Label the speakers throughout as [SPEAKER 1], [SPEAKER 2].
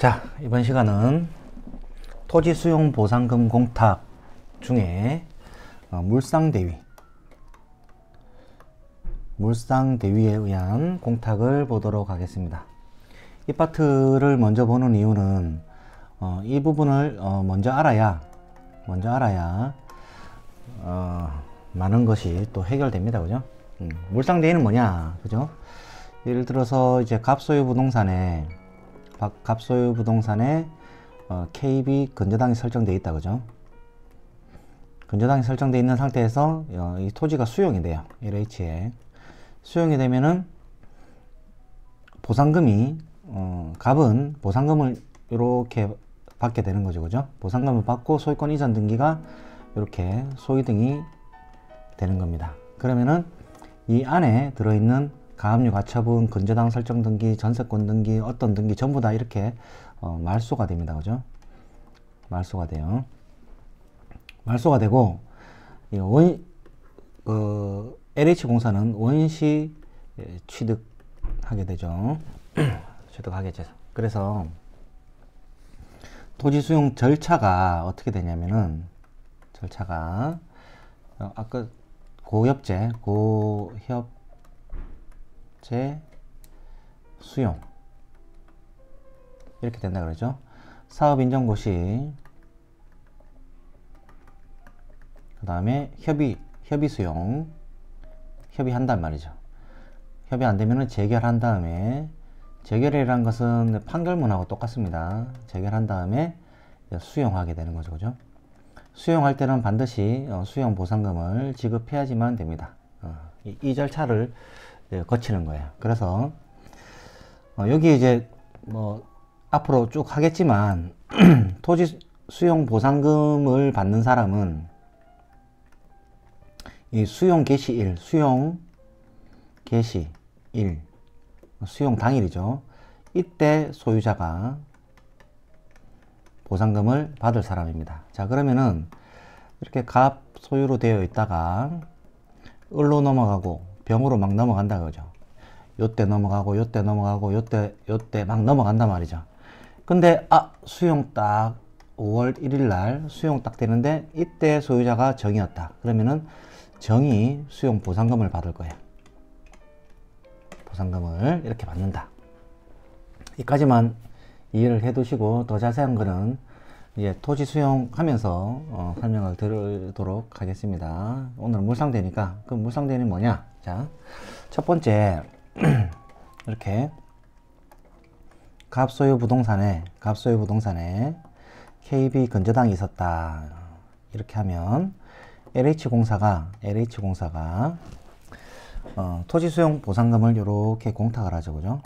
[SPEAKER 1] 자, 이번 시간은 토지 수용 보상금 공탁 중에 물상대위에 의한 공탁을 보도록 하겠습니다. 이 파트를 먼저 보는 이유는 이 부분을 먼저 알아야 많은 것이 또 해결됩니다. 그죠? 물상대위는 뭐냐? 그죠? 예를 들어서 이제 갑소유 부동산에 KB 근저당이 설정되어 있다. 그죠? 근저당이 설정되어 있는 상태에서 이 토지가 수용이 돼요. LH에 수용이 되면은 보상금이 갑은 보상금을 이렇게 받게 되는 거죠. 그죠? 보상금을 받고 소유권 이전 등기가 이렇게 소유등이 되는 겁니다. 그러면은 이 안에 들어있는 가압류 가처분, 근저당 설정 등기, 전세권 등기, 어떤 등기 전부 다 이렇게 말소가 됩니다. 그죠? 말소가 돼요. 말소가 되고 LH공사는 원시 취득하게 되죠. 취득하게 되죠. 그래서 토지 수용 절차가 어떻게 되냐면은 절차가 아까 고협제 수용 이렇게 된다 그러죠. 사업인정고 시 그 다음에 협의 수용 협의한단 말이죠. 협의 안 되면은 재결한 다음에 재결이라는 것은 판결문하고 똑같습니다. 재결한 다음에 수용하게 되는 거죠. 그죠? 수용할 때는 반드시 수용 보상금을 지급해야지만 됩니다. 이 절차를 거치는 거예요. 그래서 여기 이제 뭐 앞으로 쭉 하겠지만 토지 수용 보상금을 받는 사람은 이 수용 개시일, 수용 당일이죠. 이때 소유자가 보상금을 받을 사람입니다. 자, 그러면은 이렇게 갑 소유로 되어 있다가 을로 넘어가고 병으로 막 넘어간다 그러죠. 요때 넘어가고 요때 막 넘어간단 말이죠. 근데 수용 딱 5월 1일 날 수용 딱 되는데 이때 소유자가 정이었다. 그러면은 정이 수용 보상금을 받을 거예요. 보상금을 이렇게 받는다. 여기까지만 이해를 해 두시고 더 자세한 거는 이제 토지 수용하면서 설명을 드리도록 하겠습니다. 오늘은 물상대니까 그럼 물상대는 뭐냐? 자, 첫 번째 이렇게 갑소유 부동산에 KB 근저당이 있었다. 이렇게 하면 LH공사가 토지 수용 보상금을 이렇게 공탁을 하죠. 그죠?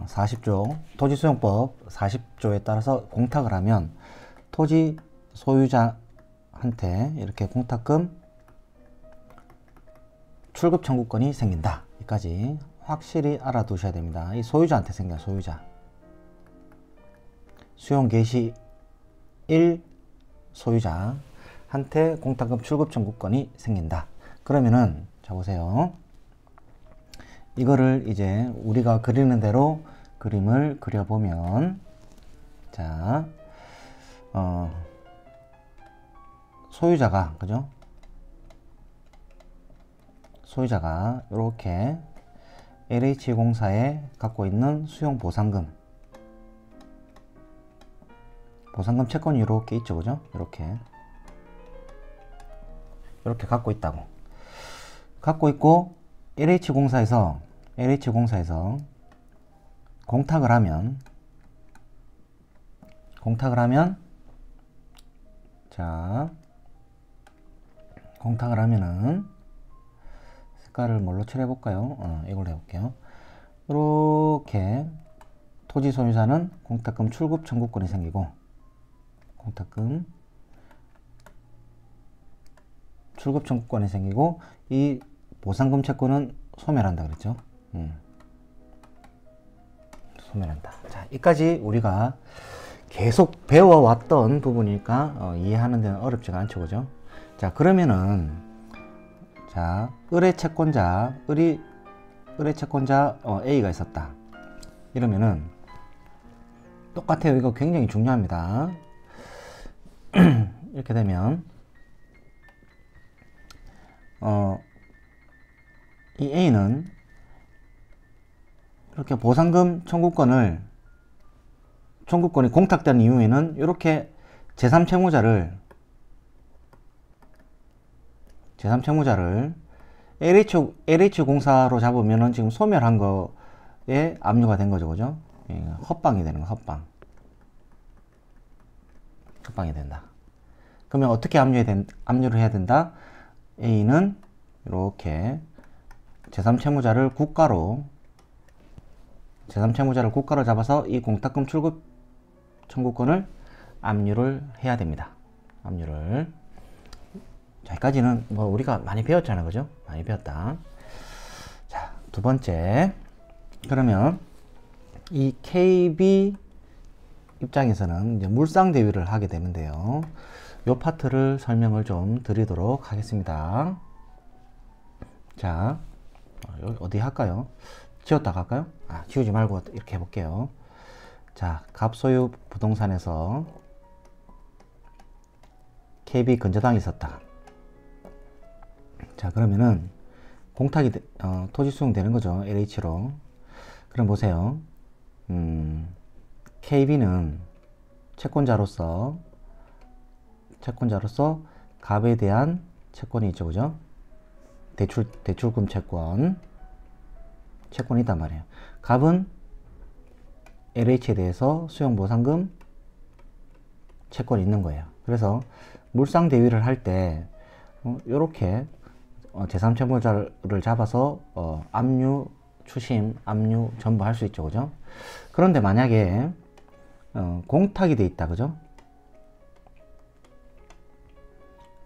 [SPEAKER 1] 40조 토지수용법 40조에 따라서 공탁을 하면 토지 소유자한테 이렇게 공탁금 출급 청구권이 생긴다. 여기까지 확실히 알아두셔야 됩니다. 이 소유자한테 생겨요. 소유자 수용 개시 1 소유자한테 공탁금 출급 청구권이 생긴다. 그러면은 자 보세요. 이거를 이제 우리가 그리는 대로 그림을 그려보면 자 소유자가 그죠? 소유자가 이렇게 LH공사에 갖고 있는 수용 보상금 채권이 이렇게 있죠. 그죠? 이렇게 갖고 있다고. 갖고 있고 LH공사에서 공탁을 하면 자 공탁을 하면은 색깔을 뭘로 칠해 볼까요? 이걸로 해볼게요. 이렇게 토지 소유자는 공탁금 출급 청구권이 생기고 이 보상금 채권은 소멸한다 그랬죠. 소멸한다. 자, 여기까지 우리가 계속 배워왔던 부분이니까 이해하는 데는 어렵지가 않죠. 그죠? 자, 그러면은 자, 을의 채권자, 을이 을의 채권자 A가 있었다. 이러면은 똑같아요. 이거 굉장히 중요합니다. 이렇게 되면 이 A는 이렇게 보상금 청구권이 공탁된 이후에는 이렇게 제3채무자를 LH공사로 잡으면은 지금 소멸한 거에 압류가 된 거죠. 그죠? 헛방이 되는 거, 헛방이 된다. 그러면 어떻게 압류를 해야 된다? A는 이렇게 제3채무자를 국가로 잡아서 이 공탁금 출급 청구권을 압류를 해야 됩니다. 압류를. 자, 여기까지는 뭐 우리가 많이 배웠잖아. 그죠? 많이 배웠다. 자, 두 번째. 그러면 이 KB 입장에서는 이제 물상 대위를 하게 되는데요. 요 파트를 설명을 좀 드리도록 하겠습니다. 자, 여기 어디 할까요? 지웠다가 할까요? 지우지 말고 이렇게 해볼게요. 자, 갑소유 부동산에서 KB 근저당이 있었다. 자, 그러면은 공탁이 토지 수용되는 거죠. LH로. 그럼 보세요. KB는 채권자로서 갑에 대한 채권이 있죠. 그죠? 대출금 채권이 있단 말이에요. 갑은 LH에 대해서 수용보상금 채권이 있는 거예요. 그래서 물상 대위를 할 때 요렇게 제3채무자를 잡아서 압류, 추심, 압류 전부 할 수 있죠. 그죠? 그런데 만약에 공탁이 돼 있다. 그죠?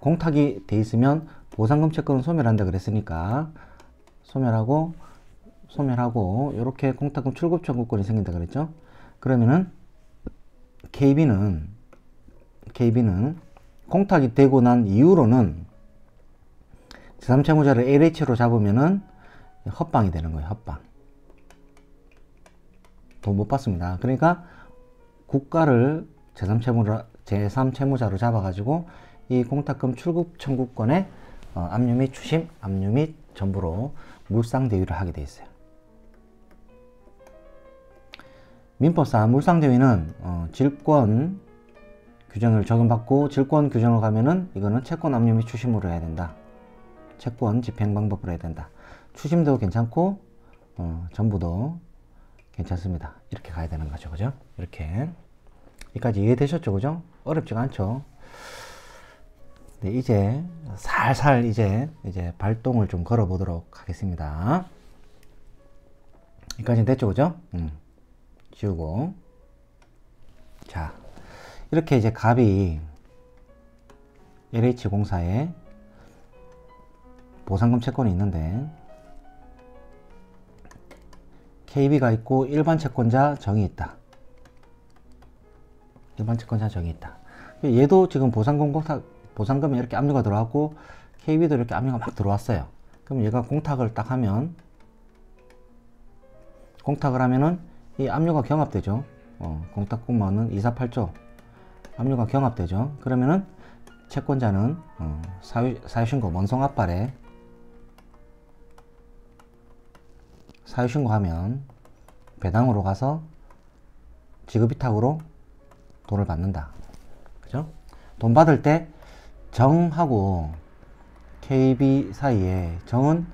[SPEAKER 1] 공탁이 돼 있으면 보상금 채권은 소멸한다 그랬으니까 소멸하고 이렇게 공탁금 출급 청구권이 생긴다 그랬죠? 그러면은 KB는 공탁이 되고 난 이후로는 제3채무자를 LH로 잡으면은 헛방이 되는 거예요. 헛방. 돈 못 받습니다. 그러니까 국가를 제3채무자로 잡아가지고 이 공탁금 출급 청구권에 압류 및 추심, 압류 및 전부로 물상 대위를 하게 돼 있어요. 민법상 물상 대위는 질권 규정을 적용받고 질권 규정을 가면은 이거는 채권 압류 및 추심으로 해야 된다. 채권 집행 방법으로 해야 된다. 추심도 괜찮고 전부도 괜찮습니다. 이렇게 가야 되는 거죠. 그죠? 이렇게. 여기까지 이해되셨죠? 그죠? 어렵지가 않죠? 네, 이제 살살 이제 발동을 좀 걸어 보도록 하겠습니다. 여기까지는 됐죠? 그죠? 지우고. 자, 이렇게 이제 갑이 LH공사에 보상금 채권이 있는데 KB가 있고 일반 채권자 정이 있다. 얘도 지금 보상금에 이렇게 압류가 들어왔고 KB도 이렇게 압류가 막 들어왔어요. 그럼 얘가 공탁을 딱 하면 이 압류가 경합되죠. 공탁공모는 248조 압류가 경합되죠. 그러면은 채권자는 사유신고 원성압발에 사유신고하면 배당으로 가서 지급위탁으로 돈을 받는다. 그죠? 돈 받을 때 정하고 KB 사이에 정은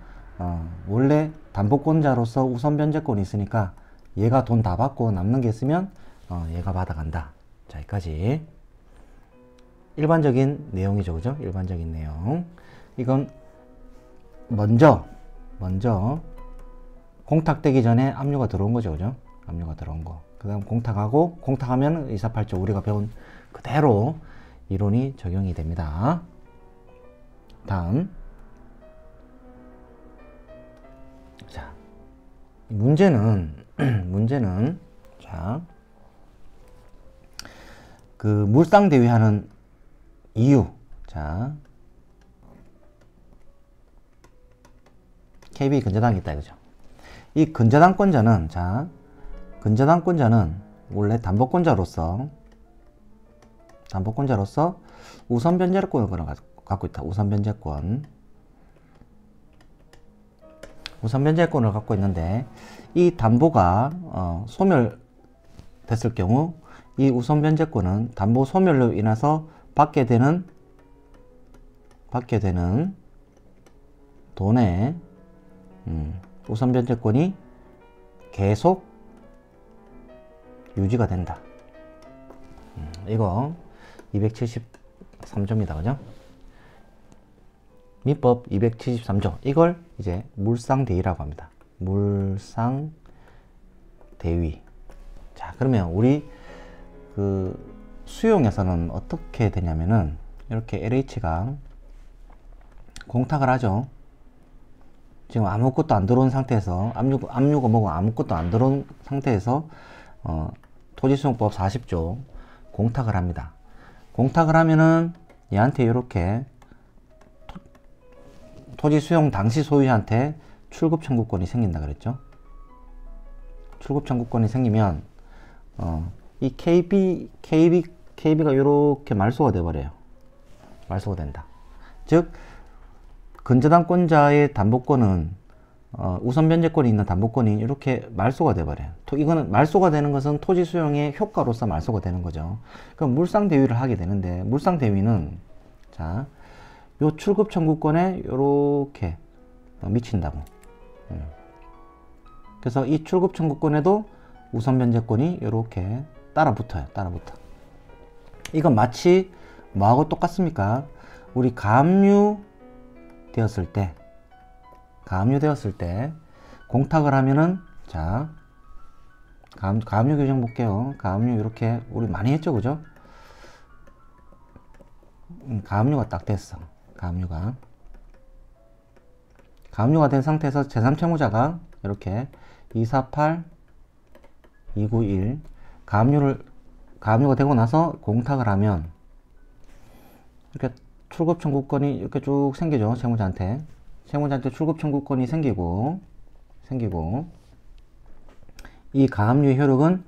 [SPEAKER 1] 원래 담보권자로서 우선 변제권이 있으니까 얘가 돈 다 받고 남는 게 있으면 얘가 받아간다. 자, 여기까지 일반적인 내용이죠. 그죠? 일반적인 내용. 이건 먼저 공탁되기 전에 압류가 들어온 거죠. 그죠? 압류가 들어온 거. 그 다음 공탁하면 248조 우리가 배운 그대로 이론이 적용이 됩니다. 다음. 자, 문제는 자, 그 물상 대위하는 이유. 자, KB 근저당이 있다 이거죠. 이 근저당권자는, 자, 근저당권자는 원래 담보권자로서 우선 변제권을 갖고 있다. 우선 변제권을 갖고 있는데, 이 담보가 소멸됐을 경우 이 우선 변제권은 담보 소멸로 인해서 받게 되는 돈의 우선 변제권이 계속 유지가 된다. 이거 273조입니다. 그죠? 민법 273조. 이걸 이제 물상대위라고 합니다. 물상대위. 자, 그러면 우리 그 수용에서는 어떻게 되냐면은 이렇게 LH가 공탁을 하죠. 지금 아무것도 안 들어온 상태에서 압류가 뭐고 아무것도 안 들어온 상태에서 토지수용법 40조 공탁을 합니다. 공탁을 하면은 얘한테 이렇게 토지 수용 당시 소유자한테 출급 청구권이 생긴다 그랬죠. 출급 청구권이 생기면 이 KB가 이렇게 말소가 돼버려요. 말소가 된다. 즉 근저당권자의 담보권은 우선 변제권이 있는 담보권이 이렇게 말소가 돼버려요. 이거는 말소가 되는 것은 토지 수용의 효과로서 말소가 되는 거죠. 그럼 물상대위를 하게 되는데, 물상대위는 자, 요 출급 청구권에 요렇게 미친다고. 그래서 이 출급 청구권에도 우선 변제권이 요렇게 따라 붙어요. 이건 마치 뭐하고 똑같습니까? 우리 가압류되었을 때 공탁을 하면은, 자, 가압류 규정 볼게요. 가압류 이렇게 우리 많이 했죠, 그죠? 가압류가 딱 됐어. 가압류가 된 상태에서 제3채무자가 이렇게 248, 291 가압류가 되고 나서 공탁을 하면 이렇게 출급 청구권이 이렇게 쭉 생기죠. 채무자한테 출급 청구권이 생기고 이 가압류의 효력은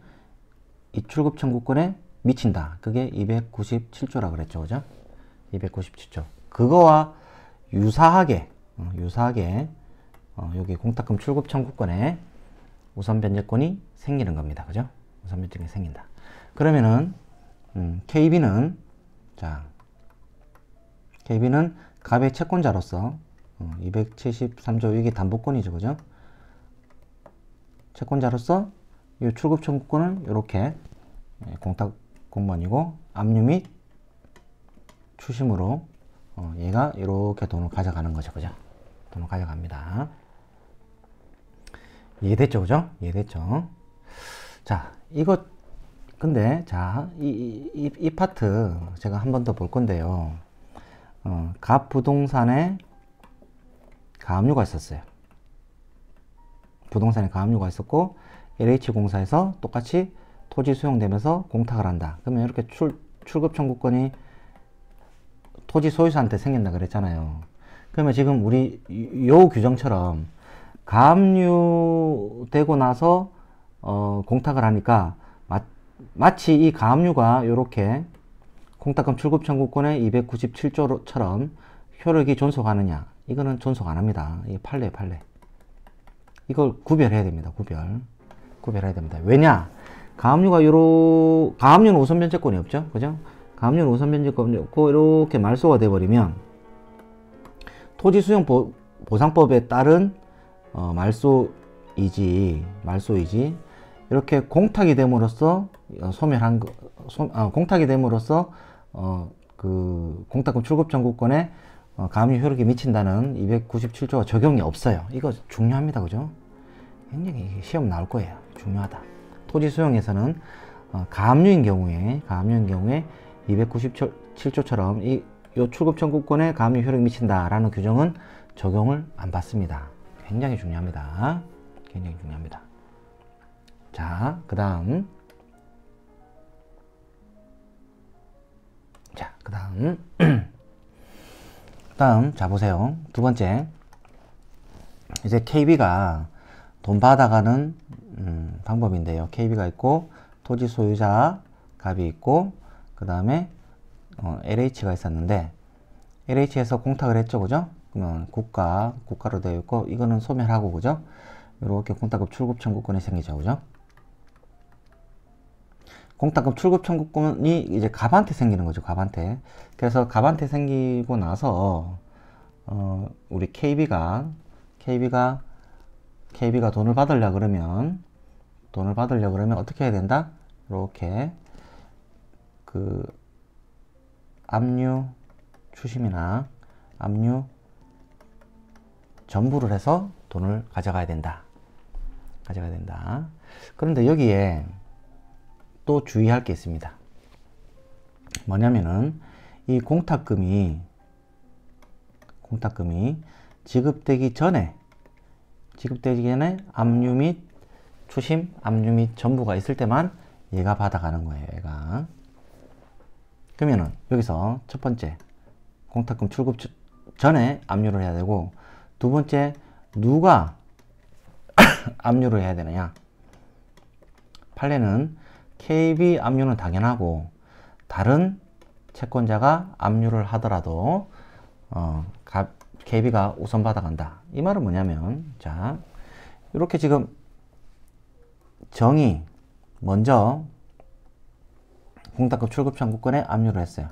[SPEAKER 1] 이 출급 청구권에 미친다. 그게 297조라 그랬죠. 그죠? 297조. 그거와 유사하게 여기 공탁금 출급 청구권에 우선 변제권이 생기는 겁니다. 그죠? 우선 변제권이 생긴다. 그러면은 KB는 갑의 채권자로서 273조 이게 담보권이죠. 그죠? 채권자로서 이 출급 청구권을 이렇게 공탁 공무원이고 압류 및 추심으로 얘가 이렇게 돈을 가져가는 거죠. 그죠? 돈을 가져갑니다. 이해됐죠? 그죠? 이해됐죠? 자, 이거 근데 자, 이 파트 제가 한 번 더 볼 건데요. 갑 부동산에 가압류가 있었어요. 부동산에 가압류가 있었고 LH공사에서 똑같이 토지 수용되면서 공탁을 한다. 그러면 이렇게 출급 청구권이 토지 소유자한테 생긴다 그랬잖아요. 그러면 지금 우리 요 규정처럼 가압류 되고 나서 공탁을 하니까 마치 이 가압류가 이렇게 공탁금 출급 청구권의 297조처럼 효력이 존속하느냐? 이거는 존속 안 합니다. 이 판례. 이걸 구별해야 됩니다. 구별해야 됩니다. 왜냐? 가압류는 우선 변제권이 없죠. 그죠? 가압류는 우선 변제권이 없고 이렇게 말소가 돼버리면 토지 수용 보상법에 따른 말소이지 이렇게 공탁이 됨으로써 공탁이 됨으로써 그 공탁금 출급 청구권에 가압류 효력이 미친다는 297조가 적용이 없어요. 이거 중요합니다. 그죠? 굉장히 시험 나올 거예요. 중요하다. 토지 수용에서는 가압류인 경우에 297조처럼 요 출급 청구권에 가압류 효력이 미친다라는 규정은 적용을 안 받습니다. 굉장히 중요합니다. 자, 그 다음 자 보세요. 두 번째, 이제 KB가 돈 받아가는 방법인데요. KB가 있고 토지 소유자 갑이 있고 그 다음에 LH가 있었는데 LH에서 공탁을 했죠, 그죠? 그러면 국가로 되어 있고 이거는 소멸하고, 그죠? 이렇게 공탁급 출급 청구권이 생기죠, 그죠? 공탁급 출급 청구권이 이제 갑한테 생기는 거죠, 갑한테. 그래서 갑한테 생기고 나서 우리 KB가 돈을 받으려 그러면 어떻게 해야 된다? 이렇게 그 압류 추심이나 압류 전부를 해서 돈을 가져가야 된다. 그런데 여기에 또 주의할 게 있습니다. 뭐냐면은 이 공탁금이 지급되기 전에 압류 및 추심, 압류 및 전부가 있을 때만 얘가 받아가는 거예요, 얘가. 그러면은 여기서 첫 번째 공탁금 출급 전에 압류를 해야 되고, 두 번째 누가 압류를 해야 되느냐. 판례는 KB 압류는 당연하고 다른 채권자가 압류를 하더라도 KB가 우선 받아간다. 이 말은 뭐냐면, 자, 이렇게 지금 정이 먼저 공탁금 출급 청구권에 압류를 했어요.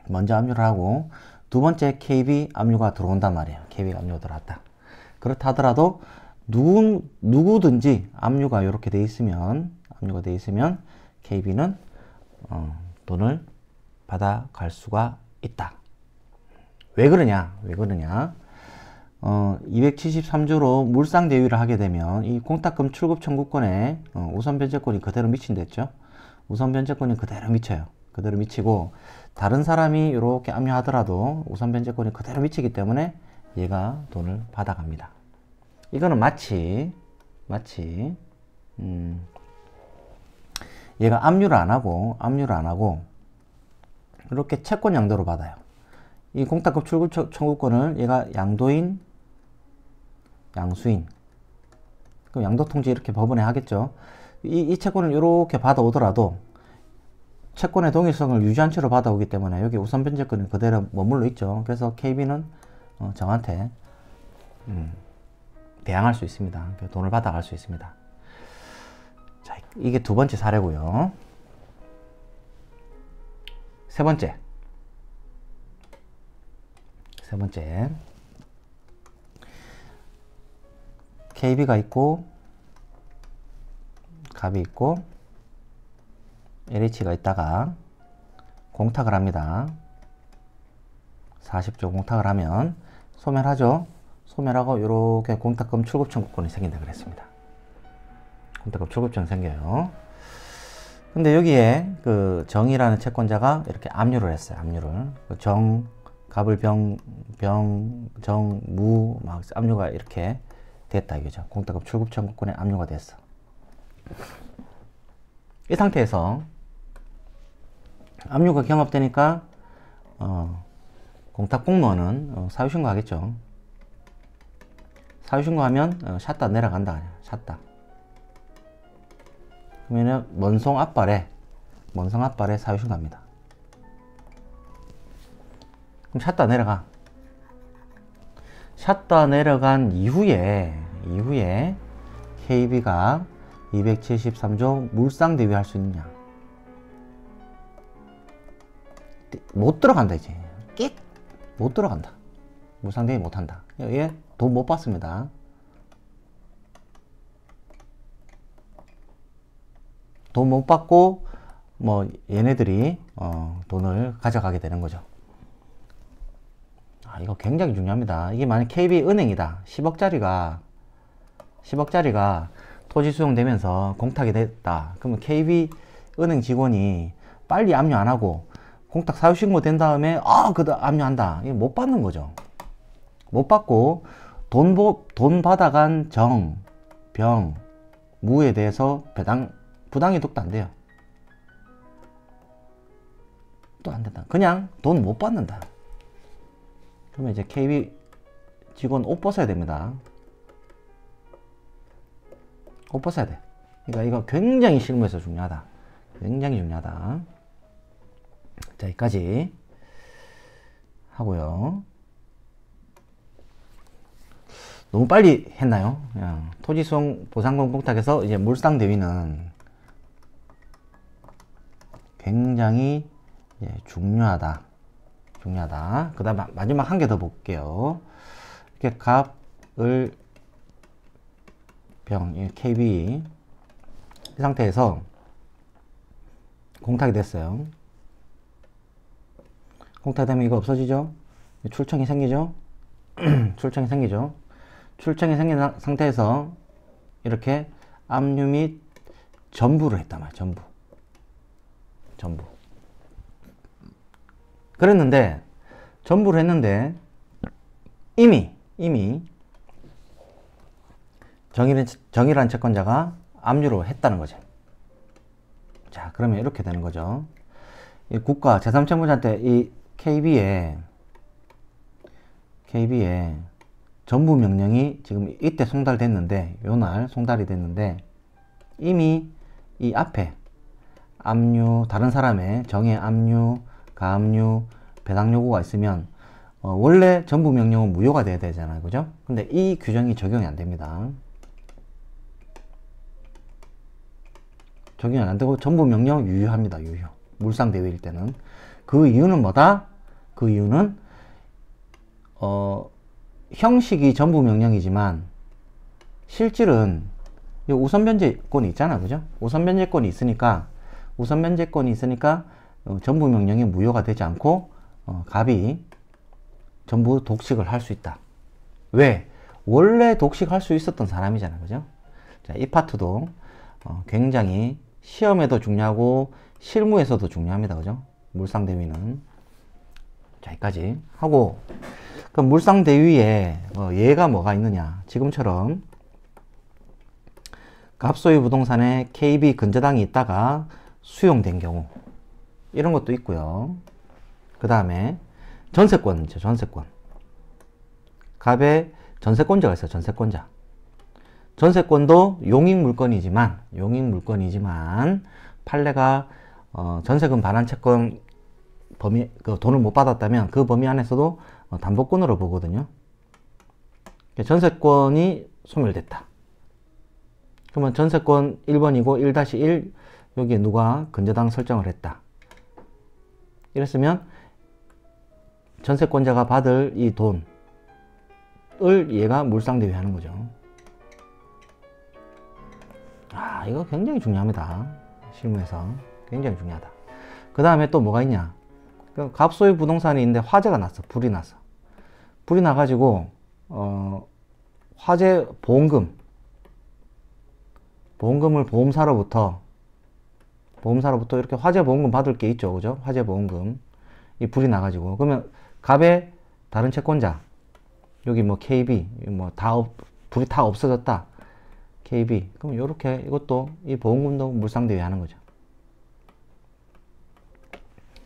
[SPEAKER 1] 먼저 압류를 하고 두 번째 KB 압류가 들어온단 말이에요. KB 압류가 들어왔다. 그렇다 하더라도 누구든지 압류가 이렇게 돼 있으면 KB는 돈을 받아갈 수가 있다. 왜 그러냐? 273조로 물상 대위를 하게 되면 이 공탁금 출급 청구권에 우선 변제권이 그대로 미친댔죠. 우선 변제권이 그대로 미쳐요. 그대로 미치고 다른 사람이 이렇게 압류하더라도 우선 변제권이 그대로 미치기 때문에 얘가 돈을 받아갑니다. 이거는 마치 얘가 압류를 안 하고 이렇게 채권 양도로 받아요. 이 공탁금 출급 청구권을 얘가 양도인, 양수인, 그럼 양도통지 이렇게 법원에 하겠죠. 이 채권을 이렇게 받아오더라도 채권의 동일성을 유지한 채로 받아오기 때문에 여기 우선 변제권은 그대로 머물러 있죠. 그래서 KB는 정한테 대항할 수 있습니다. 돈을 받아갈 수 있습니다. 자, 이게 두 번째 사례고요. 세 번째 KB가 있고 갑이 있고 LH가 있다가 공탁을 합니다. 40조 공탁을 하면 소멸하죠. 소멸하고 이렇게 공탁금 출급 청구권이 생긴다 그랬습니다. 공탁금 출급증 생겨요. 근데 여기에 그 정이라는 채권자가 이렇게 압류를 했어요. 압류를 갑을 무 막 압류가 이렇게 됐다 이거죠. 공탁금 출급 청구권에 압류가 됐어. 이 상태에서 압류가 경합되니까 공탁 공무원은 사유신고 하겠죠. 사유신고하면 샷다 내려간다. 샷다. 그러면 먼송 앞발에 사유신고합니다. 그럼 샷다 내려가. 샷다 내려간 이후에 KB가 273조 물상 대위할 수 있느냐? 못 들어간다 이제. 못 들어간다. 물상 대위 못 한다. 얘 돈 못 받습니다. 돈 못 받고 뭐 얘네들이 돈을 가져가게 되는 거죠. 이거 굉장히 중요합니다. 이게 만약 KB은행이다. 10억짜리가 토지 수용되면서 공탁이 됐다. 그러면 KB은행 직원이 빨리 압류 안 하고 공탁 사유신고 된 다음에 그다음 압류한다. 이거 못 받는 거죠. 못 받고 돈 받아간 정, 병, 무에 대해서 부당이득도 안 돼요. 또 안 된다. 그냥 돈 못 받는다. 그러면 이제 KB 직원 옷 벗어야 됩니다. 속 벗어야 돼. 그러니까 이거 굉장히 실무에서 중요하다. 굉장히 중요하다. 자, 여기까지 하고요. 너무 빨리 했나요? 그냥 토지수용 보상금 공탁에서 이제 물상 대위는 굉장히 중요하다. 중요하다. 그 다음 마지막 한 개 더 볼게요. 이렇게 갑을 병, KB 이 상태에서 공탁이 됐어요. 공탁이 되면 이거 없어지죠? 출청이 생기죠? 출청이 생기죠? 출청이 생긴 상태에서 이렇게 압류 및 전부를 했단 말이야. 전부. 그랬는데 전부를 했는데 이미 정일한 채권자가 압류를 했다는 거죠. 자, 그러면 이렇게 되는 거죠. 이 국가 제3채무자한테 이 KB에 전부 명령이 지금 이때 송달됐는데, 요날 송달이 됐는데, 이미 이 앞에 압류, 다른 사람의 정의 압류, 가압류, 배당 요구가 있으면 원래 전부 명령은 무효가 돼야 되잖아요. 그죠? 근데 이 규정이 적용이 안 됩니다. 적용이 안 되고 전부 명령 유효합니다. 유효. 물상 대위일 때는. 그 이유는 뭐다? 그 이유는 형식이 전부 명령이지만 실질은 우선 변제권이 있잖아. 그죠? 우선 변제권이 있으니까 전부 명령이 무효가 되지 않고 갑이 전부 독식을 할 수 있다. 왜? 원래 독식할 수 있었던 사람이잖아. 그죠? 자, 이 파트도 굉장히 시험에도 중요하고 실무에서도 중요합니다. 그죠? 물상대위는. 자, 여기까지 하고, 그럼 물상대위에 예가 뭐가 있느냐. 지금처럼 갑소유 부동산에 KB 근저당이 있다가 수용된 경우, 이런 것도 있고요. 그 다음에 전세권이죠. 전세권. 갑에 전세권자가 있어요. 전세권자. 전세권도 용익물건이지만 판례가 전세금 반환 채권 범위, 그 돈을 못 받았다면 그 범위 안에서도 담보권으로 보거든요. 전세권이 소멸됐다. 그러면 전세권 1번이고 1-1 여기에 누가 근저당 설정을 했다. 이랬으면 전세권자가 받을 이 돈을 얘가 물상대위 하는 거죠. 아, 이거 굉장히 중요합니다. 실무에서 굉장히 중요하다. 그 다음에 또 뭐가 있냐. 갑소유 부동산이 있는데 화재가 났어. 불이 났어. 불이 나가지고 화재 보험금을 보험사로부터 이렇게 화재 보험금 받을 게 있죠. 그죠? 화재 보험금. 이 불이 나가지고. 그러면 갑의 다른 채권자, 여기 뭐 KB, 뭐 불이 다 없어졌다. KB. 그럼 요렇게 이것도 이 보험금도 물상대위 하는 거죠.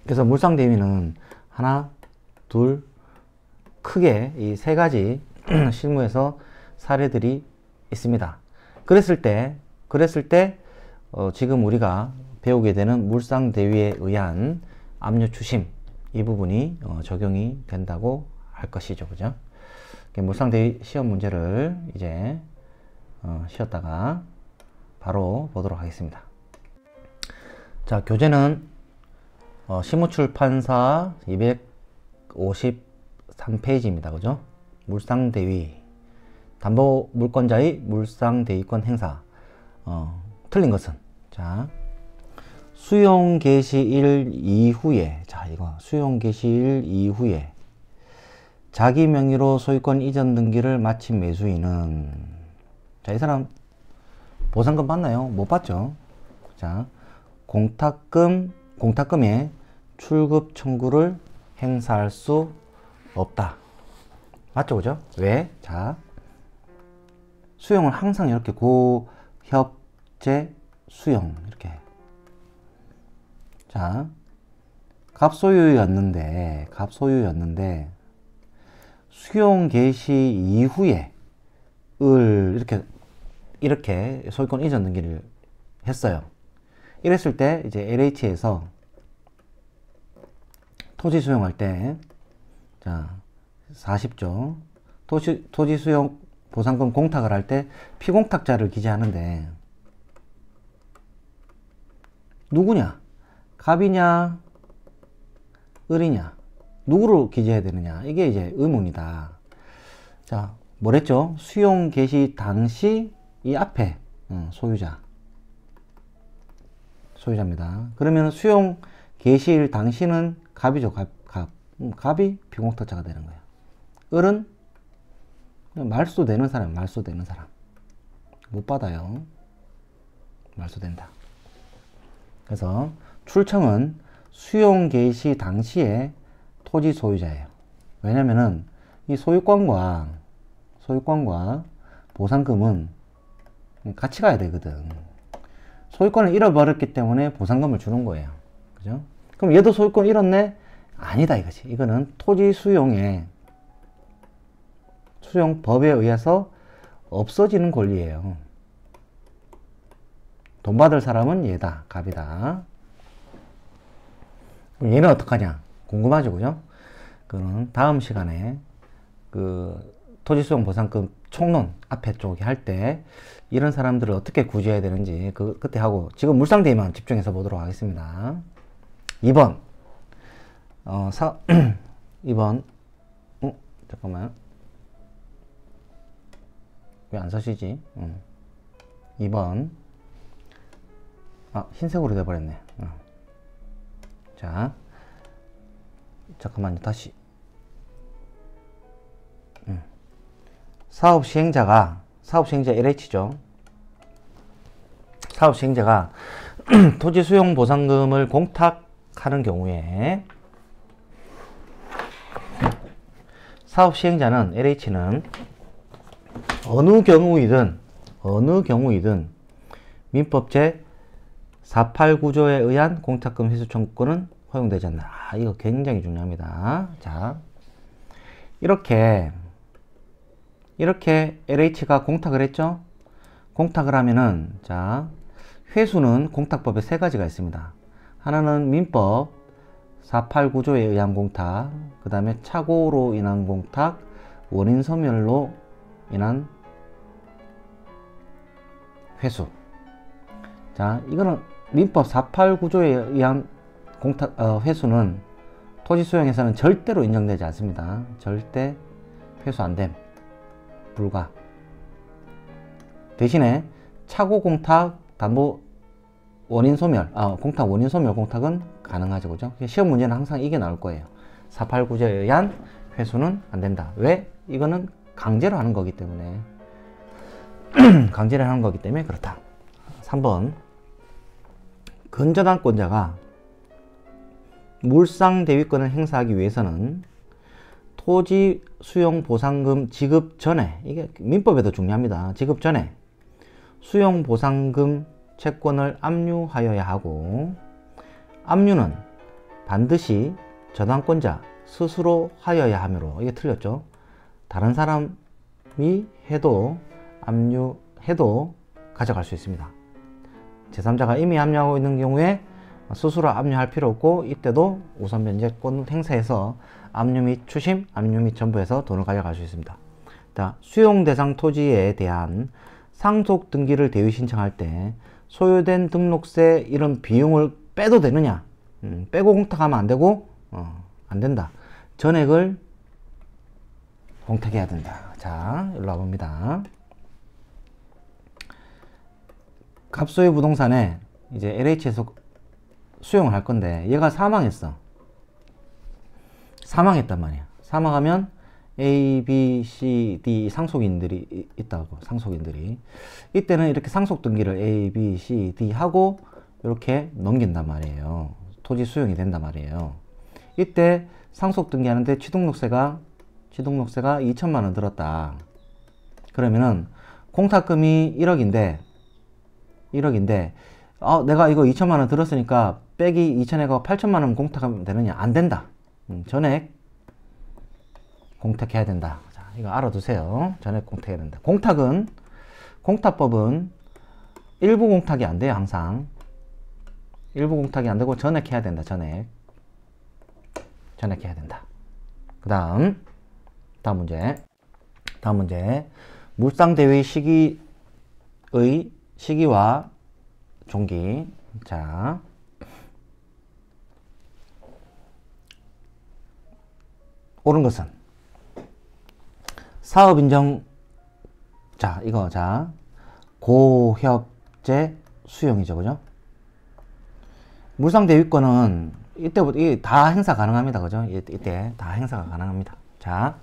[SPEAKER 1] 그래서 물상대위는 하나, 둘, 크게 이 세 가지 실무에서 사례들이 있습니다. 그랬을 때 지금 우리가 배우게 되는 물상대위에 의한 압류추심, 이 부분이 적용이 된다고 할 것이죠. 그죠? 물상대위 시험 문제를 이제 쉬었다가 바로 보도록 하겠습니다. 자, 교재는 시무출판사 253페이지입니다. 그죠? 물상대위, 담보물권자의 물상대위권 행사. 틀린 것은, 자, 수용 개시일 이후에, 자, 이거 수용 개시일 이후에 자기 명의로 소유권 이전 등기를 마친 매수인은, 자, 이 사람 보상금 받나요? 못 받죠. 자, 공탁금의 출급 청구를 행사할 수 없다. 맞죠? 그죠? 왜? 자, 수용을 항상 이렇게 고협제 수용, 이렇게. 자, 갑소유였는데 수용 개시 이후에 이렇게 이렇게 소유권 이전 등기를 했어요. 이랬을 때 이제 LH에서 토지 수용할 때, 자, 40조 토지 수용 보상금 공탁을 할 때 피공탁자를 기재하는데 누구냐? 갑이냐? 을이냐? 누구로 기재해야 되느냐? 이게 이제 의문이다. 자, 뭐랬죠? 수용 개시 당시 이 앞에 소유자입니다. 그러면 수용 개시일 당시는 갑이죠. 갑이 피공탁자가 되는 거예요. 을은 말소되는 사람, 말소되는 사람. 못 받아요. 말소된다. 그래서 출청은 수용 개시 당시에 토지 소유자예요. 왜냐면은 이 소유권과 보상금은 같이 가야 되거든. 소유권을 잃어버렸기 때문에 보상금을 주는 거예요. 그죠? 그럼 얘도 소유권 잃었네? 아니다 이거지. 이거는 토지 수용법에 의해서 없어지는 권리예요. 돈 받을 사람은 얘다. 갑이다. 그럼 얘는 어떡하냐? 궁금하죠, 그죠? 그는 다음 시간에 그 토지수용 보상금 총론 앞에 쪽에 할 때 이런 사람들을 어떻게 구제해야 되는지 그때 하고, 지금 물상대위만 집중해서 보도록 하겠습니다. 2번 2번 잠깐만, 왜 안 서시지? 2번 흰색으로 돼버렸네. 자, 잠깐만요. 다시. 사업시행자 LH죠. 사업시행자가 토지 수용 보상금을 공탁하는 경우에 사업시행자는 LH는 어느 경우이든 민법 제 489조에 의한 공탁금 회수 청구권은 허용되지 않는다. 이거 굉장히 중요합니다. 자, 이렇게 LH가 공탁을 했죠. 공탁을 하면은, 자, 회수는 공탁법에 세 가지가 있습니다. 하나는 민법 489조에 의한 공탁, 그 다음에 착오로 인한 공탁, 원인 소멸로 인한 회수. 자, 이거는 민법 489조에 의한 회수는 토지 수용에서는 절대로 인정되지 않습니다. 절대 회수 안 됨. 불가. 대신에 착오 공탁, 담보 원인 소멸, 공탁 원인 소멸 공탁은 가능하죠. 그죠? 시험 문제는 항상 이게 나올 거예요. 489조에 의한 회수는 안 된다. 왜? 이거는 강제로 하는 거기 때문에. 강제로 하는 거기 때문에 그렇다. 3번. 근저당권자가 물상대위권을 행사하기 위해서는 토지 수용 보상금 지급 전에, 이게 민법에도 중요합니다. 지급 전에 수용 보상금 채권을 압류하여야 하고, 압류는 반드시 저당권자 스스로 하여야 하므로, 이게 틀렸죠. 다른 사람이 해도 압류해도 가져갈 수 있습니다. 제3자가 이미 압류하고 있는 경우에 스스로 압류할 필요 없고, 이때도 우선 변제권 행사해서 압류 및 추심, 압류 및 전부해서 돈을 가져갈 수 있습니다. 자, 수용 대상 토지에 대한 상속 등기를 대위 신청할 때 소유된 등록세 이런 비용을 빼도 되느냐? 빼고 공탁하면 안 되고, 안 된다. 전액을 공탁해야 된다. 자, 일로 와봅니다. 갑소유 부동산에 이제 LH에서 수용을 할 건데, 얘가 사망했어. 사망했단 말이야. 사망하면 A, B, C, D 상속인들이 있다고. 상속인들이. 이때는 이렇게 상속 등기를 A, B, C, D 하고 이렇게 넘긴단 말이에요. 토지 수용이 된단 말이에요. 이때 상속 등기하는데 취등록세가 2천만 원 들었다. 그러면은 공탁금이 1억인데 내가 이거 2천만 원 들었으니까 빼기 2천에가 8천만 원 공탁하면 되느냐? 안 된다. 전액 공탁해야 된다. 자, 이거 알아두세요. 전액 공탁해야 된다. 공탁은 공탁법은 일부 공탁이 안 돼요. 항상 일부 공탁이 안 되고 전액해야 된다. 전액해야 된다. 그 다음 문제 물상대위 시기와 종기. 자, 옳은 것은 사업인정. 자, 이거 고협제 수용이죠. 그죠? 물상대위권은 이때부터 이게 다 행사 가능합니다. 그죠? 이때 다 행사가 가능합니다. 자,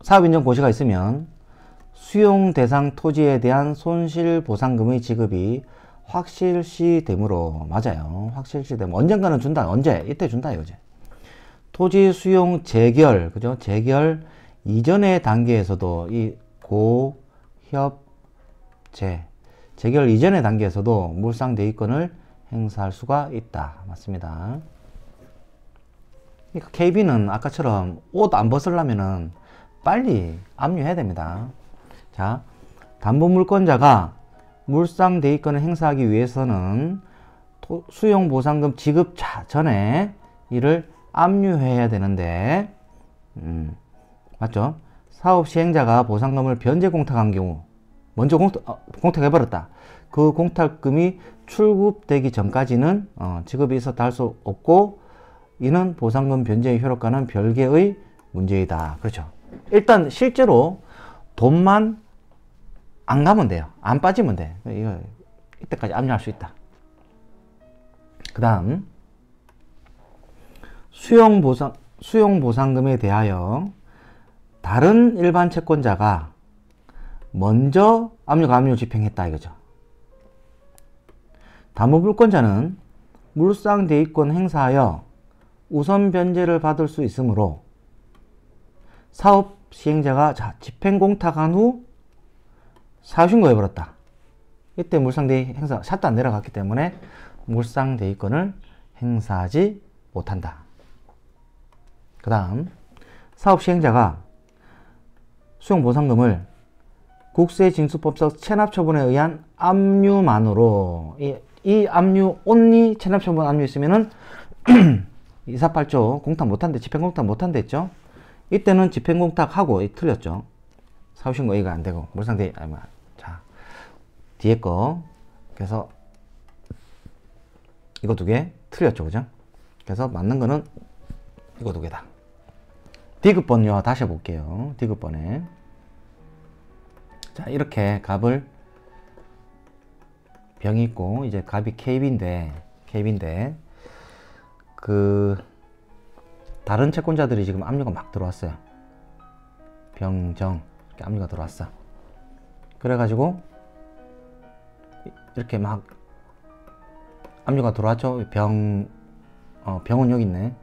[SPEAKER 1] 사업인정 고시가 있으면 수용 대상 토지에 대한 손실보상금의 지급이 확실시되므로. 맞아요. 확실시되면 언젠가는 준다. 언제? 이때 준다 이거지. 토지 수용 재결, 그죠? 재결 이전의 단계에서도 이 고협제 재결 이전의 단계에서도 물상대위권을 행사할 수가 있다. 맞습니다. 그러니까 KB는 아까처럼 옷 안 벗으려면은 빨리 압류해야 됩니다. 자, 담보물권자가 물상대위권을 행사하기 위해서는 수용보상금 지급 전에 이를 압류해야 되는데, 맞죠? 사업 시행자가 보상금을 변제 공탁한 경우, 먼저 공탁해버렸다. 그 공탁금이 출급되기 전까지는 지급이 있었다 할 수 없고, 이는 보상금 변제의 효력과는 별개의 문제이다. 그렇죠. 일단 실제로 돈만 안 가면 돼요. 안 빠지면 돼. 이거 이때까지 압류할 수 있다. 그 다음 수용보상금에 대하여 다른 일반 채권자가 먼저 압류 집행했다 이거죠. 담보물권자는 물상대위권 행사하여 우선 변제를 받을 수 있으므로 사업 시행자가 집행공탁한 후 사유신고해버렸다. 이때 물상대위 행사 샷도 내려갔기 때문에 물상대위권을 행사하지 못한다. 그 다음 사업 시행자가 수용보상금을 국세징수법상 체납처분에 의한 압류만으로, 이 압류 온리 체납처분 압류 있으면은 248조 공탁 못한대, 집행공탁 못한대 했죠. 이때는 집행공탁하고 틀렸죠. 사유신고 이거 안 되고 물상대위. 자, 뒤에 거 그래서 이거 두 개 틀렸죠. 그죠? 그래서 맞는 거는 이거 두 개다. 디귿번요 다시 해볼게요. 디귿번에 자, 이렇게 갑을 병이 있고 이제 갑이 KB인데 그 다른 채권자들이 지금 압류가 막 들어왔어요. 병정 이렇게 압류가 들어왔어. 그래가지고 이렇게 막 압류가 들어왔죠. 병은 여기 있네.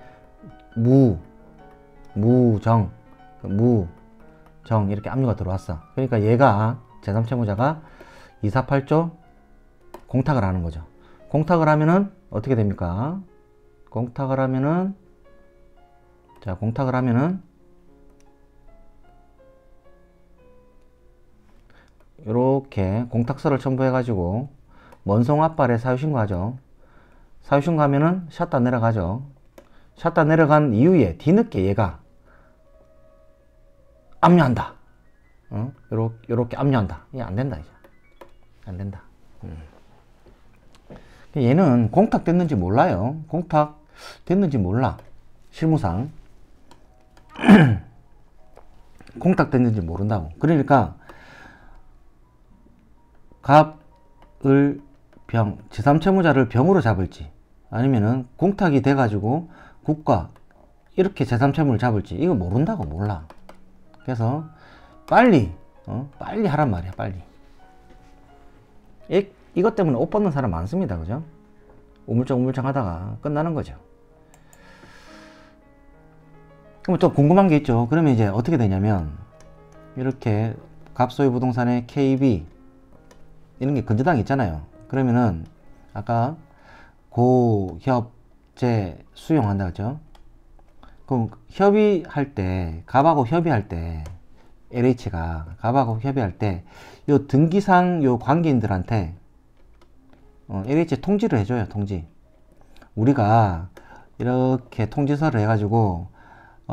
[SPEAKER 1] 무정 이렇게 압류가 들어왔어. 그러니까 얘가 제3채무자가 248조 공탁을 하는 거죠. 공탁을 하면은 어떻게 됩니까? 공탁을 하면은 이렇게 공탁서를 첨부해 가지고 먼송압발에 사유신고하죠. 사유신고하면은 샷다 내려가죠. 샷다 내려간 이후에 뒤늦게 얘가 압류한다. 요렇게 압류한다. 이게 안 된다, 이제. 안 된다. 얘는 공탁 됐는지 몰라요. 공탁 됐는지 몰라. 실무상. 공탁 됐는지 모른다고. 그러니까, 갑을 병, 제3채무자를 병으로 잡을지, 아니면은 공탁이 돼가지고 국가, 이렇게 제3채무를 잡을지, 이거 모른다고, 몰라. 그래서, 빨리 하란 말이야, 빨리. 이것 때문에 옷 벗는 사람 많습니다. 그죠? 우물쩡 하다가 끝나는 거죠. 그럼 또 궁금한 게 있죠. 그러면 이제 어떻게 되냐면, 이렇게 갑소유 부동산의 KB, 이런 게 근저당이 있잖아요. 그러면은, 아까 고협제 수용한다, 그죠? 그럼 협의할 때, 갑하고 협의할 때, LH가 갑하고 협의할 때 요 등기상 요 관계인들한테 LH 통지를 해줘요. 통지. 우리가 이렇게 통지서를 해가지고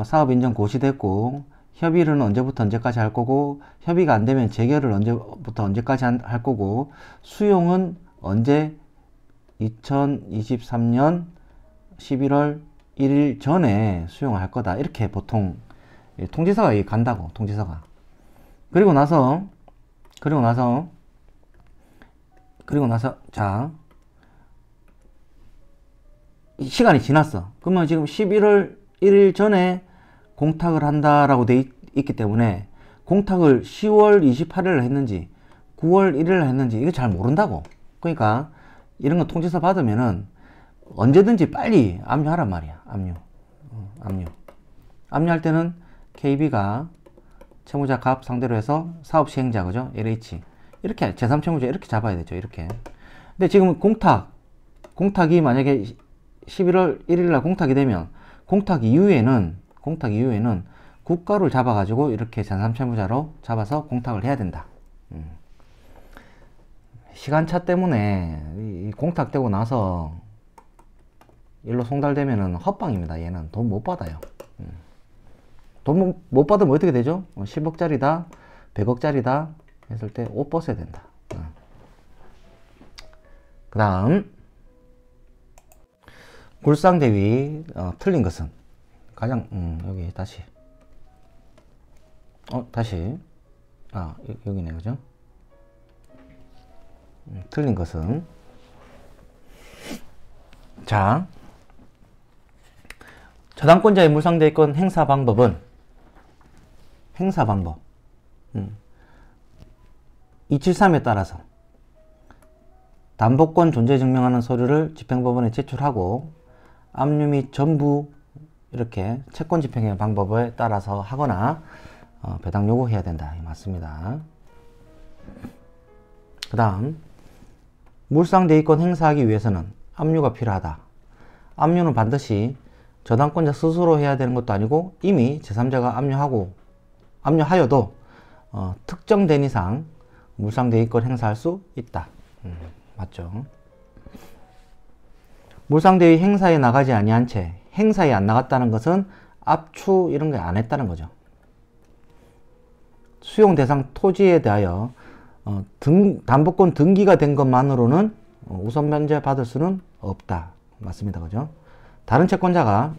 [SPEAKER 1] 사업 인정 고시됐고 협의를 언제부터 언제까지 할 거고 협의가 안 되면 재결을 언제부터 언제까지 할 거고 수용은 언제 2023년 11월 1일 전에 수용을 할 거다. 이렇게 보통 통지서가 간다고. 통지서가. 그리고 나서 자, 시간이 지났어. 그러면 지금 11월 1일 전에 공탁을 한다라고 돼 있기 때문에 공탁을 10월 28일 했는지 9월 1일 했는지 이거 잘 모른다고. 그러니까 이런 거 통지서 받으면은 언제든지 빨리 압류하란 말이야. 압류할 때는 KB가 채무자 갑 상대로 해서 사업 시행자, 그죠? LH. 이렇게 제3채무자 이렇게 잡아야 되죠. 이렇게. 근데 지금 공탁이 만약에 11월 1일 날 공탁이 되면 공탁 이후에는 국가를 잡아가지고 이렇게 제3채무자로 잡아서 공탁을 해야 된다. 시간차 때문에 이 공탁되고 나서 일로 송달되면은 헛방입니다. 얘는 돈 못 받아요. 돈 못 받으면 어떻게 되죠? 10억짜리다 100억짜리다 했을 때 옷 벗어야 된다. 그 다음 굴상대위 틀린 것은 가장 여기 다시 여기네, 그죠? 틀린 것은 자, 저당권자의 물상대위권 행사 방법 273에 따라서 담보권 존재 증명하는 서류를 집행법원에 제출하고 압류 및 전부 이렇게 채권 집행의 방법에 따라서 하거나 배당 요구해야 된다. 맞습니다. 그 다음 물상대위권 행사하기 위해서는 압류가 필요하다. 압류는 반드시 저당권자 스스로 해야 되는 것도 아니고 이미 제3자가 압류하여도 특정된 이상 물상대위권 행사할 수 있다. 맞죠? 물상대위 행사에 나가지 아니한 채 행사에 안 나갔다는 것은 압추 이런 거 안 했다는 거죠. 수용 대상 토지에 대하여 담보권 등기가 된 것만으로는 우선 변제 받을 수는 없다. 맞습니다. 그죠? 다른 채권자가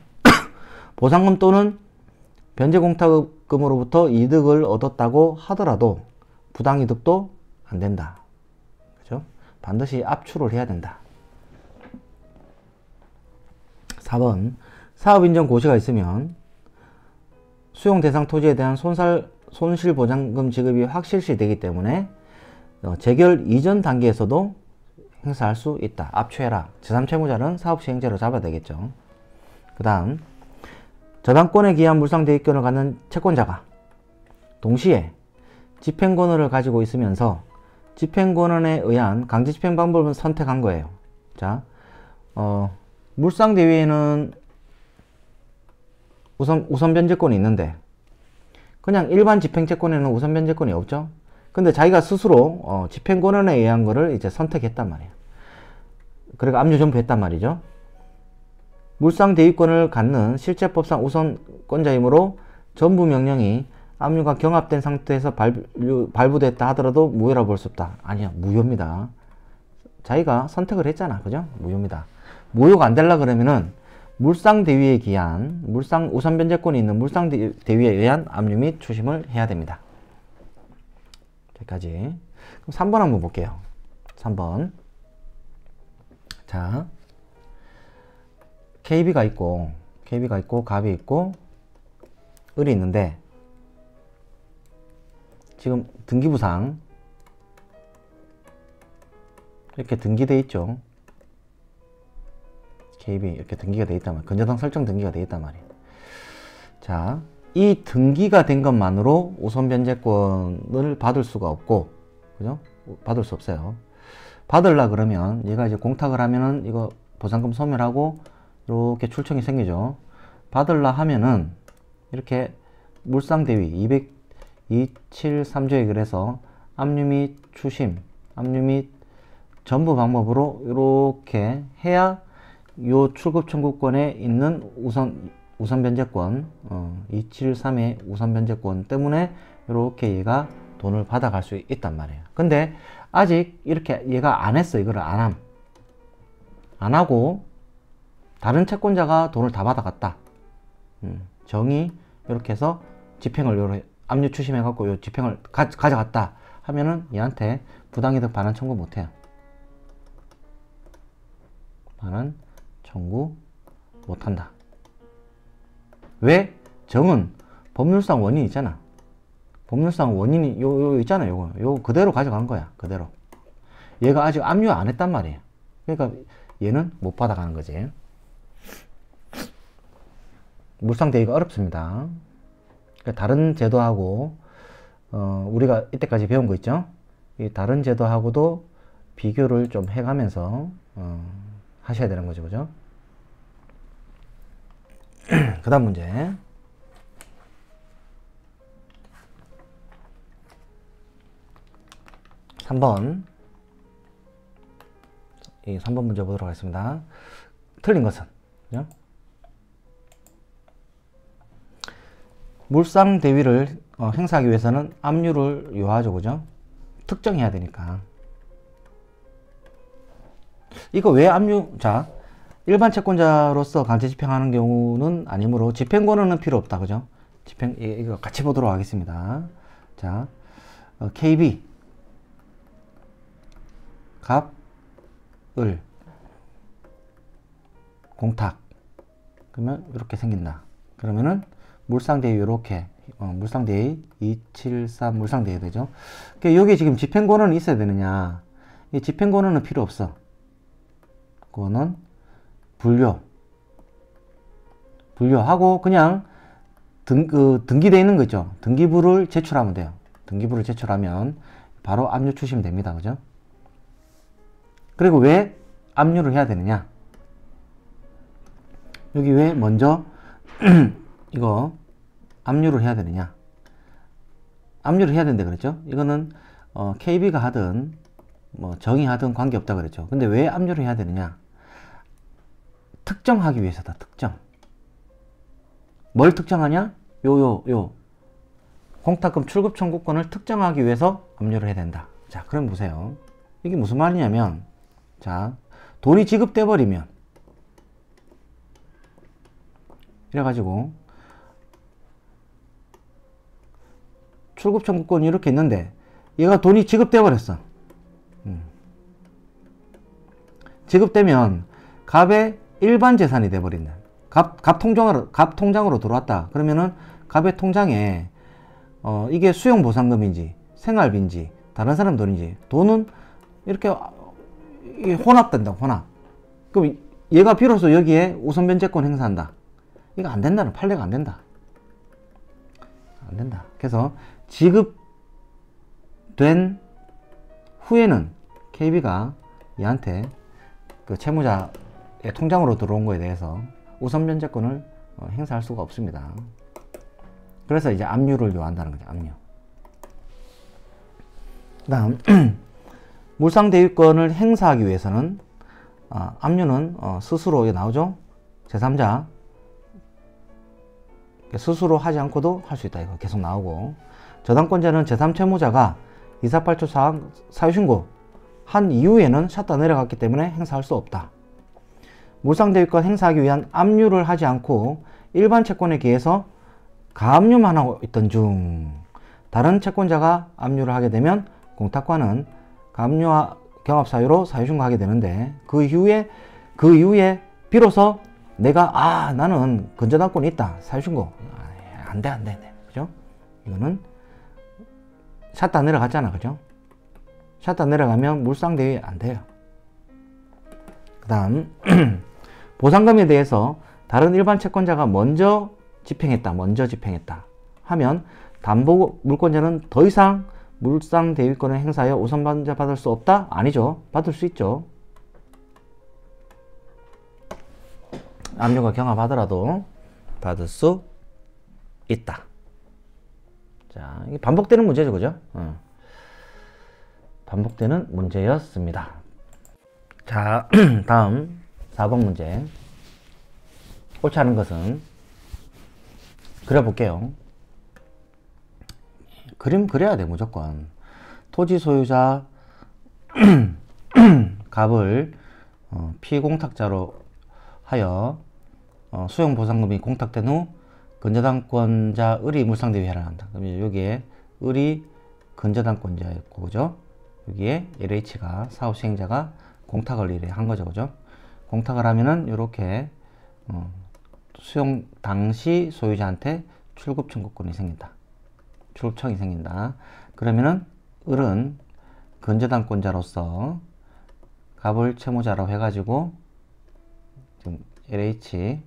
[SPEAKER 1] 보상금 또는 변제 공탁금으로부터 이득을 얻었다고 하더라도 부당이득도 안 된다. 그죠? 반드시 압추를 해야 된다. 4번 사업인정 고시가 있으면 수용 대상 토지에 대한 손실보상금 지급이 확실시 되기 때문에 재결 이전 단계에서도 행사할 수 있다. 압추해라. 제3채무자는 사업시행자로 잡아야 되겠죠. 그 다음 저당권에 기한 물상대위권을 갖는 채권자가 동시에 집행권을 가지고 있으면서 집행권에 의한 강제집행 방법을 선택한 거예요. 자, 물상대위에는 우선 변제권이 있는데 그냥 일반 집행채권에는 우선 변제권이 없죠. 근데 자기가 스스로 집행권에 의한 거를 이제 선택했단 말이에요. 그러니까 압류 전부했단 말이죠. 물상대위권을 갖는 실제법상 우선권자이므로 전부 명령이 압류가 경합된 상태에서 발부됐다 하더라도 무효라 볼 수 없다. 아니야, 무효입니다. 자기가 선택을 했잖아. 그죠? 무효입니다. 무효가 안 되려 그러면은 물상대위에 기한 우선변제권이 있는 물상대위에 의한 압류 및 추심을 해야 됩니다. 여기까지. 그럼 3번 한번 볼게요. 3번. 자, KB가 있고 갑이 있고 을이 있는데 지금 등기부상 이렇게 등기돼 있죠. KB 이렇게 등기가 돼 있단 말이에요. 근저당 설정 등기가 돼 있단 말이에요. 자, 이 등기가 된 것만으로 우선 변제권을 받을 수가 없고, 그죠? 받을 수 없어요. 받으려 그러면 얘가 이제 공탁을 하면은 이거 보상금 소멸하고 이렇게 출청이 생기죠. 받으려 하면은 이렇게 물상대위 273조에 그래서 압류 및 추심, 압류 및 전부 방법으로 이렇게 해야 요 출급 청구권에 있는 우선 변제권, 273의 우선 변제권 때문에 이렇게 얘가 돈을 받아갈 수 있단 말이에요. 근데 아직 이렇게 얘가 안 했어. 이거를 안 하고 다른 채권자가 돈을 다 받아갔다. 정의 이렇게 해서 집행을 요렇게 압류 추심해 갖고 요 집행을 가져갔다 하면은 얘한테 부당이득 반환 청구 못해요. 반환 청구 못한다. 왜? 정은 법률상 원인 있잖아. 법률상 원인이 요 있잖아. 요 그대로 가져간 거야. 그대로. 얘가 아직 압류 안 했단 말이에요. 그러니까 얘는 못 받아가는 거지. 물상대위가 어렵습니다. 그러니까 다른 제도하고 우리가 이때까지 배운 거 있죠? 이 다른 제도하고도 비교를 좀 해가면서 하셔야 되는 거죠. 그죠? 그 다음 문제. 이 3번 문제 보도록 하겠습니다. 틀린 것은, 그죠? 물상 대위를 행사하기 위해서는 압류를 요하죠. 그죠? 특정해야 되니까. 이거 왜 압류? 자, 일반 채권자로서 강제 집행하는 경우는 아니므로 집행권은 필요 없다. 그죠? 이거 같이 보도록 하겠습니다. 자, KB 갑을 공탁. 그러면 이렇게 생긴다. 그러면은 물상대위 이렇게 물상대위 273 물상대위 되죠. 그러니까 여기 지금 집행권은 있어야 되느냐? 이 집행권은 필요 없어. 그거는 분류하고 그냥 등기되어 있는 거 있죠. 등기부를 제출하면 돼요. 등기부를 제출하면 바로 압류 추시면 됩니다. 그죠? 그리고 왜 압류를 해야 되느냐? 여기 왜 먼저 이거 압류를 해야 되느냐? 압류를 해야 된다 그랬죠? 이거는 KB가 하든 뭐 정의 하든 관계없다 그랬죠. 근데 왜 압류를 해야 되느냐? 특정하기 위해서다. 특정. 뭘 특정하냐? 요 공탁금 출급 청구권을 특정하기 위해서 압류를 해야 된다. 자, 그럼 보세요. 이게 무슨 말이냐면, 자, 돈이 지급돼 버리면 이래가지고 출급 청구권이 이렇게 있는데 얘가 돈이 지급돼 버렸어. 지급되면 갑의 일반 재산이 돼 버린다. 갑 통장으로 들어왔다. 그러면은 갑의 통장에 이게 수용 보상금인지 생활비인지 다른 사람 돈인지 돈은 이렇게 혼합된다. 혼합. 그럼 얘가 비로소 여기에 우선 변제권 행사한다. 이거 안 된다는, 판례가 안 된다. 안 된다. 그래서 지급된 후에는 KB가 얘한테 그 채무자의 통장으로 들어온 거에 대해서 우선 변제권을 행사할 수가 없습니다. 그래서 이제 압류를 요한다는 거죠. 압류. 그 다음 물상대위권을 행사하기 위해서는 압류는 스스로 여기 나오죠. 제3자 스스로 하지 않고도 할 수 있다. 이거 계속 나오고, 저당권자는 제3채무자가 248조 사항 사유신고 한 이후에는 샷다 내려갔기 때문에 행사할 수 없다. 물상대위권 행사하기 위한 압류를 하지 않고 일반 채권에 기해서 가압류만 하고 있던 중 다른 채권자가 압류를 하게 되면 공탁관은 가압류와 경합사유로 사유신고하게 되는데 그 이후에 비로소 내가 나는 건전당권이 있다. 사유신고 안 돼. 그죠? 이거는 샷다 내려갔잖아. 그죠? 샷다 내려가면 물상대위 안 돼요. 그 다음 보상금에 대해서 다른 일반 채권자가 먼저 집행했다 하면 담보 물권자는 더 이상 물상대위권을 행사하여 우선반자 받을 수 없다? 아니죠. 받을 수 있죠. 압류가 경합하더라도 받을 수 있다. 자, 자, 이게 반복되는 문제죠, 그죠? 반복되는 문제였습니다. 자, 다음 4번 문제. 옳지 않은 것은 그려볼게요. 그림 그려야 돼, 무조건. 토지 소유자 갑을 피공탁자로 하여 수용보상금이 공탁된 후 근저당권자 을이 물상대위해를 한다. 그러면 여기에 을이 근저당권자였고, 그죠? 여기에 LH가 사업 시행자가 공탁을 이래 한 거죠, 그죠? 공탁을 하면은 이렇게 수용 당시 소유자한테 출급 청구권이 생긴다. 출급청이 생긴다. 그러면은 을은 근저당권자로서 갑을 채무자라고 해가지고 지금 LH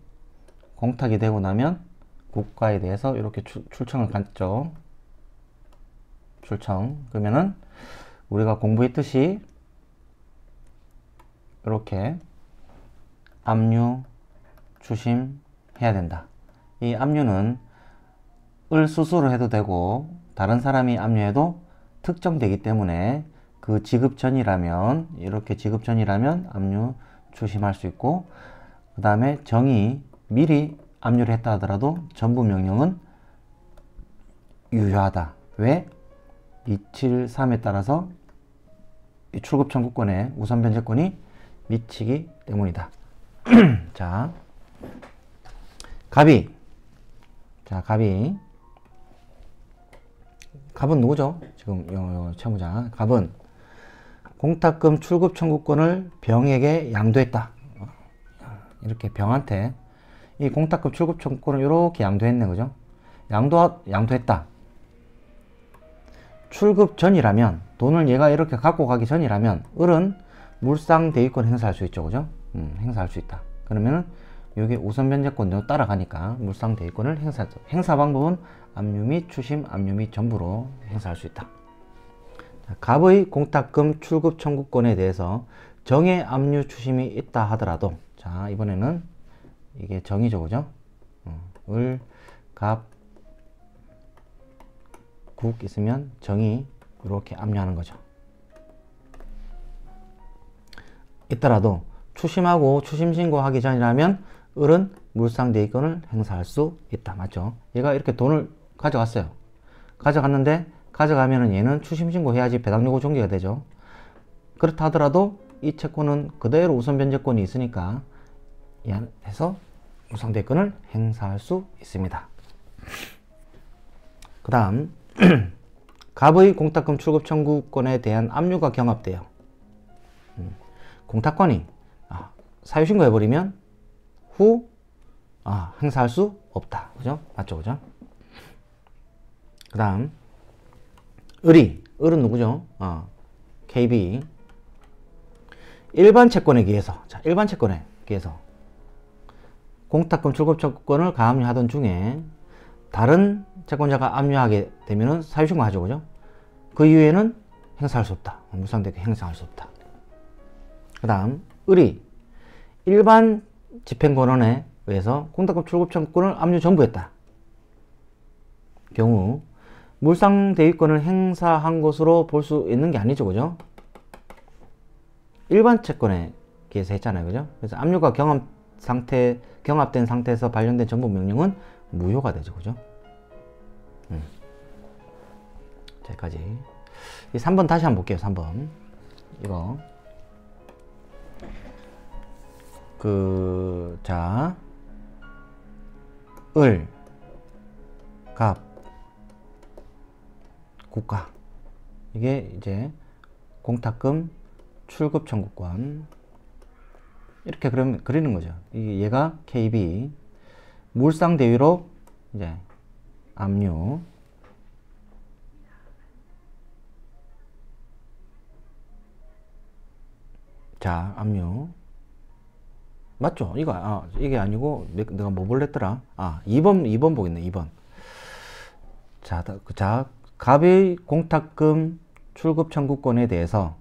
[SPEAKER 1] 공탁이 되고 나면 국가에 대해서 이렇게 출청을 갔죠. 출청. 그러면은 우리가 공부했듯이 이렇게 압류, 추심해야 된다. 이 압류는 을 스스로 해도 되고 다른 사람이 압류해도 특정되기 때문에 그 지급 전이라면, 이렇게 지급 전이라면 압류, 추심할 수 있고, 그 다음에 정이 미리 압류를 했다 하더라도 전부 명령은 유효하다. 왜? 273에 따라서 이 출급 청구권에 우선 변제권이 미치기 때문이다. 자, 갑이. 자, 갑은 누구죠? 지금 요 채무자. 갑은 공탁금 출급 청구권을 병에게 양도했다. 이렇게 병한테 이 공탁금 출급 청구권을 이렇게 양도했네, 그죠? 양도했다. 출급 전이라면, 돈을 얘가 이렇게 갖고 가기 전이라면 을은 물상 대위권 행사할 수 있죠, 그죠? 행사할 수 있다. 그러면은 여기 우선 변제권도 따라가니까 물상 대위권을 행사하죠. 행사 방법은 압류 및 추심, 압류 및 전부로 행사할 수 있다. 자, 갑의 공탁금 출급 청구권에 대해서 정의 압류 추심이 있다 하더라도, 자, 이번에는 이게 정이죠, 그죠? 을, 갑, 국 있으면 정이 이렇게 압류하는 거죠. 있더라도 추심하고 추심 신고하기 전이라면 을은 물상 대위권을 행사할 수 있다. 맞죠? 얘가 이렇게 돈을 가져갔어요. 가져갔는데 가져가면은 얘는 추심 신고해야지 배당 요구 종기가 되죠. 그렇다 하더라도 이 채권은 그대로 우선 변제권이 있으니까 해서 물상 대위권을 행사할 수 있습니다. 그 다음 갑의 공탁금 출급 청구권에 대한 압류가 경합돼요. 공탁권이 사유신고 해버리면 후 행사할 수 없다. 그죠? 맞죠? 그죠? 그 다음 을은 누구죠? KB 일반 채권에 의해서, 자, 일반 채권에 의해서 공탁금 출급 청구권을 가압류하던 중에 다른 채권자가 압류하게 되면은 사유신고 하죠, 그죠? 그 이후에는 행사할 수 없다. 물상대위권 행사할 수 없다. 그 다음 을이 일반 집행권원에 의해서 공탁금 출급 청구권을 압류 전부했다. 경우 물상대위권을 행사한 것으로 볼 수 있는 게 아니죠, 그죠? 일반 채권에 의해서 했잖아요, 그죠? 그래서 압류가 경합된 상태에서 발령된 전부 명령은 무효가 되죠, 그죠? 자, 여기까지. 이 3번 다시 한번 볼게요. 3번 이거 자, 을, 갑, 국가. 이게 이제 공탁금 출급 청구권. 이렇게 그리는 거죠. 얘가 KB, 물상 대위로 이제 압류. 자, 압류. 맞죠? 이게 아니고, 내가 뭐 볼랬더라? 2번 보겠네, 2번. 자, 갑의 공탁금 출급 청구권에 대해서,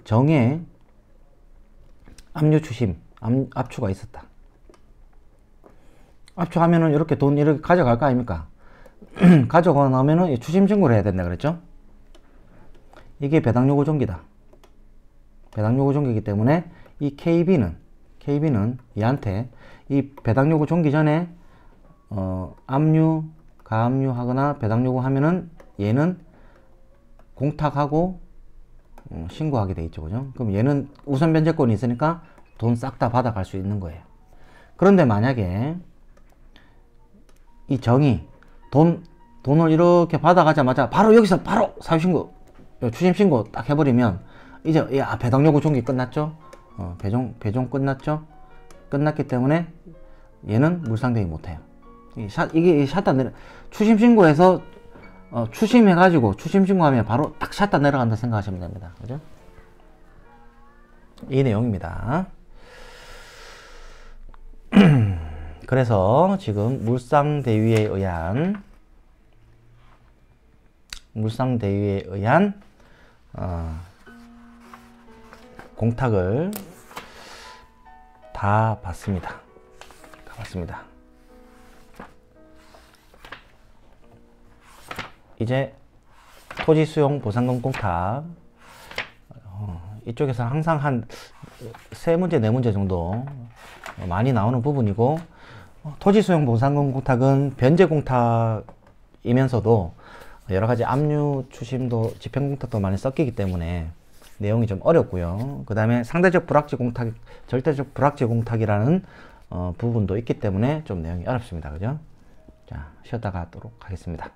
[SPEAKER 1] 정의 압류 추심, 압추가 있었다. 압추하면은 이렇게 돈 이렇게 가져갈 거 아닙니까? 가져가 나오면은 추심 신고를 해야 된다 그랬죠. 이게 배당 요구 종기다. 배당 요구 종기이기 때문에 이 KB는 얘한테 이 배당 요구 종기 전에 압류, 가압류 하거나 배당 요구 하면은 얘는 공탁하고 신고하게 돼 있죠. 그죠? 그럼 얘는 우선 변제권이 있으니까 돈 싹 다 받아갈 수 있는 거예요. 그런데 만약에 이 정이 돈을 이렇게 받아가자마자 바로 여기서 바로 사유신고, 추심신고 딱 해버리면 이제 배당 요구 종기 끝났죠? 배종 끝났죠? 끝났기 때문에 얘는 물상대위 못해요. 이게 샷다 내려, 추심신고해서 추심해가지고 추심신고하면 바로 딱 샷다 내려간다 생각하시면 됩니다. 그죠? 이 내용입니다. 그래서 지금 물상대위에 의한 공탁을 다 봤습니다. 이제 토지 수용 보상금 공탁, 이쪽에서 항상 한 3문제, 4문제 정도 많이 나오는 부분이고, 토지 수용 보상금 공탁은 변제 공탁이면서도 여러가지 압류, 추심도, 집행 공탁도 많이 섞이기 때문에 내용이 좀 어렵고요. 그 다음에 상대적 불확지 공탁, 절대적 불확지 공탁이라는 부분도 있기 때문에 좀 내용이 어렵습니다. 그죠? 자, 쉬었다가 하도록 하겠습니다.